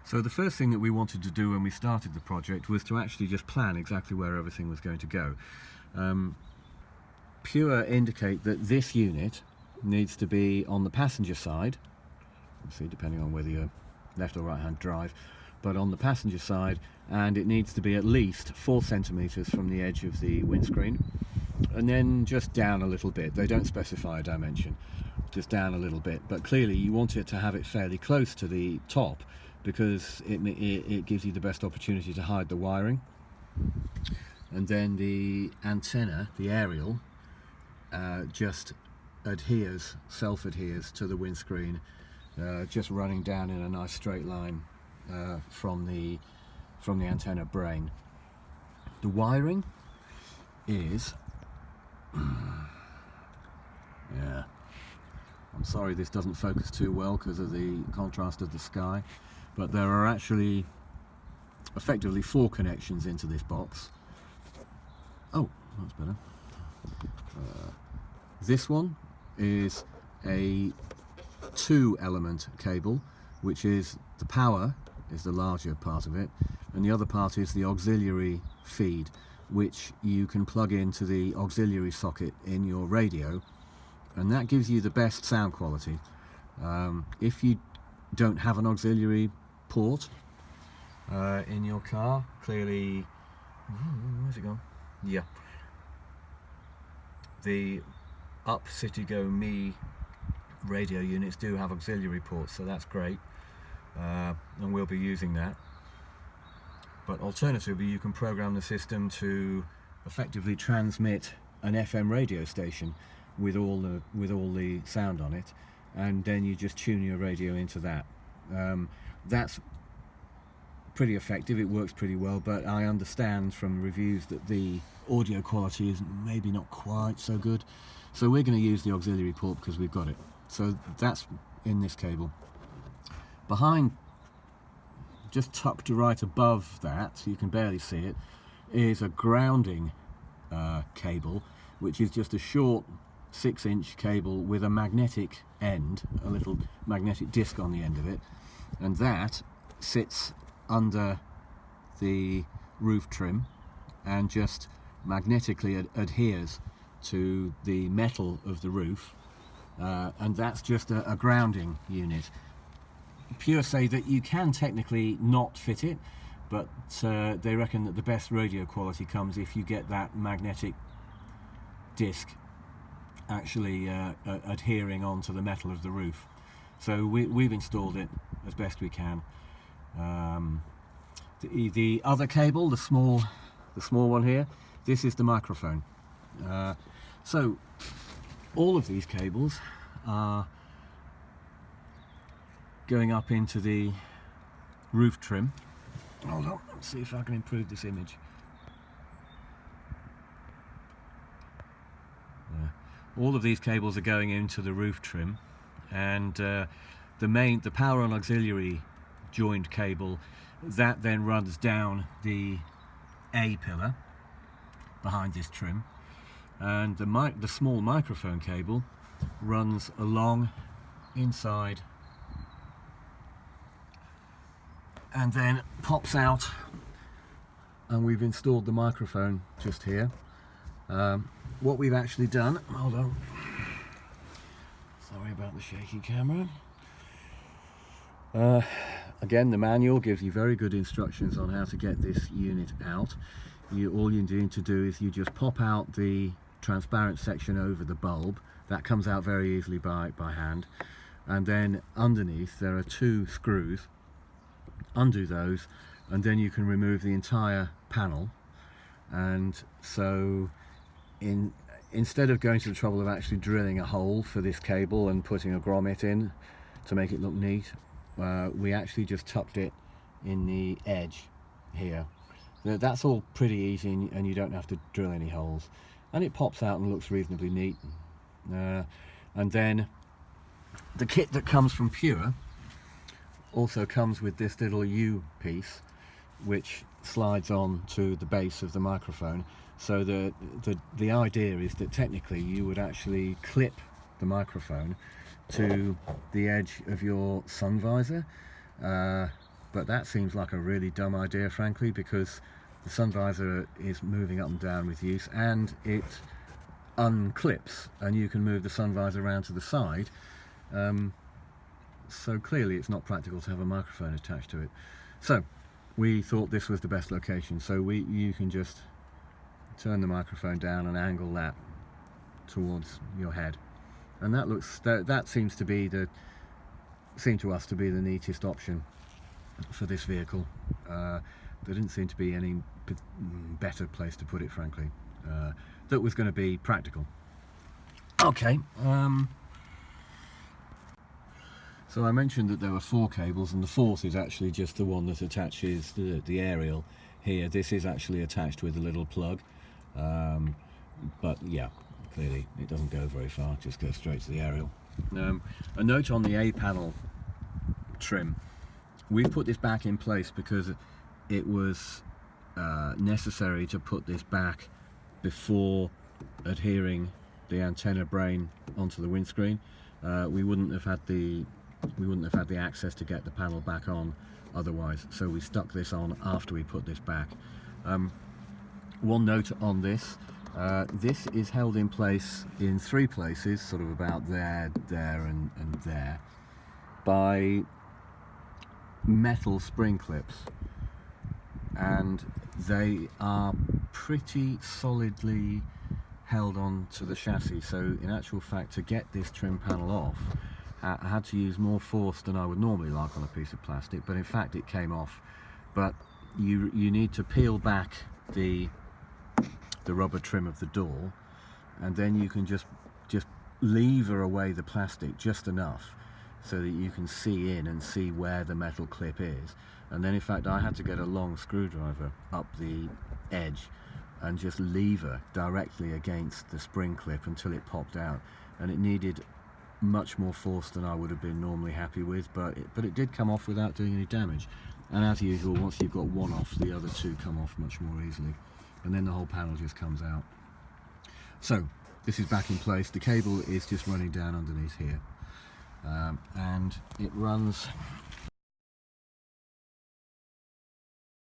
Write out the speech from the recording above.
So the first thing that we wanted to do when we started the project was to actually just plan exactly where everything was going to go. Pure indicate that this unit needs to be on the passenger side, obviously depending on whether you're left or right hand drive, but on the passenger side, and it needs to be at least 4 centimeters from the edge of the windscreen, and then just down a little bit. They don't specify a dimension, just down a little bit, but clearly you want it to have it fairly close to the top because it gives you the best opportunity to hide the wiring. And then the antenna, the aerial, just self-adheres to the windscreen, just running down in a nice straight line from the antenna brain. The wiring is yeah, I'm sorry this doesn't focus too well because of the contrast of the sky, but there are actually effectively 4 connections into this box. Oh, that's better. This one is a 2-element cable, which is the power is the larger part of it, and the other part is the auxiliary feed, which you can plug into the auxiliary socket in your radio, and that gives you the best sound quality. If you don't have an auxiliary port in your car, clearly, where's it gone? Yeah, the Citigo Me radio units do have auxiliary ports, so that's great, and we'll be using that. But alternatively, you can program the system to effectively transmit an FM radio station with all the sound on it, and then you just tune your radio into that. That's pretty effective, it works pretty well, but I understand from reviews that the audio quality is maybe not quite so good, so we're going to use the auxiliary port because we've got it. So that's in this cable. Behind, just tucked right above that, you can barely see it, is a grounding cable, which is just a short 6-inch cable with a magnetic end, a little magnetic disc on the end of it, and that sits under the roof trim and just magnetically adheres to the metal of the roof, and that's just a grounding unit. Pure say that you can technically not fit it, but they reckon that the best radio quality comes if you get that magnetic disc actually adhering onto the metal of the roof. So we've installed it as best we can. The other cable, the small one here, this is the microphone. So all of these cables are going up into the roof trim. Hold on, let's see if I can improve this image. All of these cables are going into the roof trim, and the power and auxiliary joined cable, that then runs down the A pillar behind this trim, and the small microphone cable runs along inside and then pops out, and we've installed the microphone just here. What we've actually done, hold on, sorry about the shaky camera. Again, the manual gives you very good instructions on how to get this unit out. All you need to do is you just pop out the transparent section over the bulb. That comes out very easily by hand, and then underneath there are 2 screws. Undo those, and then you can remove the entire panel. And so instead of going to the trouble of actually drilling a hole for this cable and putting a grommet in to make it look neat, we actually just tucked it in the edge here. That's all pretty easy, and you don't have to drill any holes, and it pops out and looks reasonably neat. And then the kit that comes from Pure also comes with this little U piece, which slides on to the base of the microphone. So the idea is that technically you would actually clip the microphone to the edge of your sun visor, but that seems like a really dumb idea, frankly, because the sun visor is moving up and down with use, and it unclips, and you can move the sun visor around to the side. So clearly it's not practical to have a microphone attached to it. So we thought this was the best location. So you can just turn the microphone down and angle that towards your head, and that seems to us to be the neatest option for this vehicle. There didn't seem to be any better place to put it, frankly, that was going to be practical. Okay, so I mentioned that there were 4 cables, and the 4th is actually just the one that attaches the aerial here. This is actually attached with a little plug, but yeah, clearly it doesn't go very far, it just goes straight to the aerial. A note on the A panel trim: we've put this back in place because it was necessary to put this back before adhering the antenna brain onto the windscreen. We wouldn't have had the access to get the panel back on otherwise, so we stuck this on after we put this back. One note on this: this is held in place in 3 places, sort of about there, and there, by metal spring clips, and they are pretty solidly held on to the chassis. So in actual fact, to get this trim panel off, I had to use more force than I would normally like on a piece of plastic, but in fact it came off. But you need to peel back the rubber trim of the door, and then you can just lever away the plastic just enough so that you can see in and see where the metal clip is. And then in fact I had to get a long screwdriver up the edge and just lever directly against the spring clip until it popped out, and it needed much more force than I would have been normally happy with, but it did come off without doing any damage. And as usual, once you've got one off, the other 2 come off much more easily, and then the whole panel just comes out. So this is back in place. The cable is just running down underneath here, and it runs